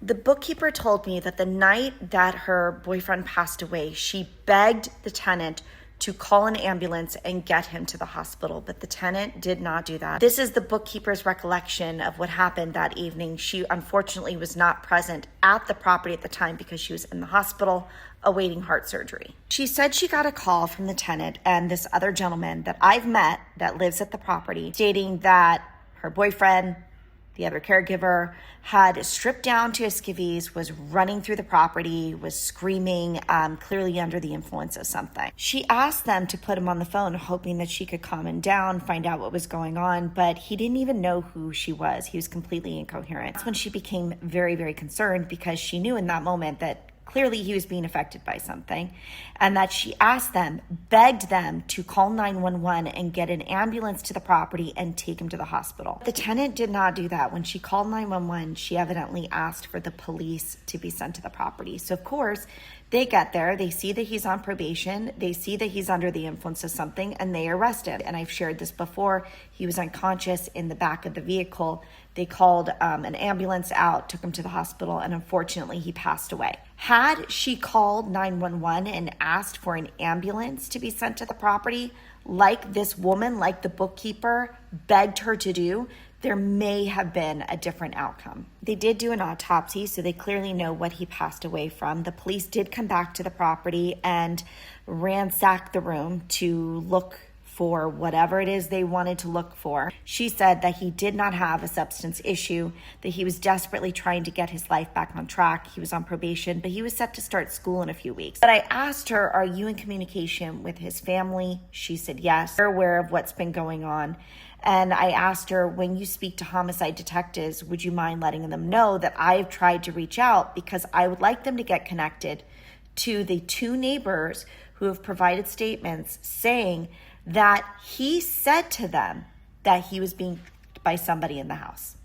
The bookkeeper told me that the night that her boyfriend passed away, she begged the tenant to call an ambulance and get him to the hospital, but the tenant did not do that. This is the bookkeeper's recollection of what happened that evening. She unfortunately was not present at the property at the time because she was in the hospital awaiting heart surgery. She said she got a call from the tenant and this other gentleman that I've met that lives at the property stating that her boyfriend, the other caregiver, had stripped down to his skivvies, was running through the property, was screaming, clearly under the influence of something. She asked them to put him on the phone, hoping that she could calm him down, find out what was going on, but he didn't even know who she was. He was completely incoherent. That's when she became very, very concerned because she knew in that moment that clearly he was being affected by something, and that she asked them, begged them to call 911 and get an ambulance to the property and take him to the hospital. The tenant did not do that. When she called 911, she evidently asked for the police to be sent to the property. So of course, they get there, they see that he's on probation, they see that he's under the influence of something, and they arrest him. And I've shared this before, he was unconscious in the back of the vehicle. They called an ambulance out, took him to the hospital, and unfortunately he passed away. Had she called 911 and asked for an ambulance to be sent to the property, like this woman, like the bookkeeper, begged her to do, there may have been a different outcome. They did do an autopsy, so they clearly know what he passed away from. The police did come back to the property and ransack the room to look for whatever it is they wanted to look for. She said that he did not have a substance issue, that he was desperately trying to get his life back on track. He was on probation, but he was set to start school in a few weeks. But I asked her, are you in communication with his family? She said yes. They're aware of what's been going on. And I asked her, when you speak to homicide detectives, would you mind letting them know that I've tried to reach out because I would like them to get connected to the two neighbors who have provided statements saying that he said to them that he was being by somebody in the house.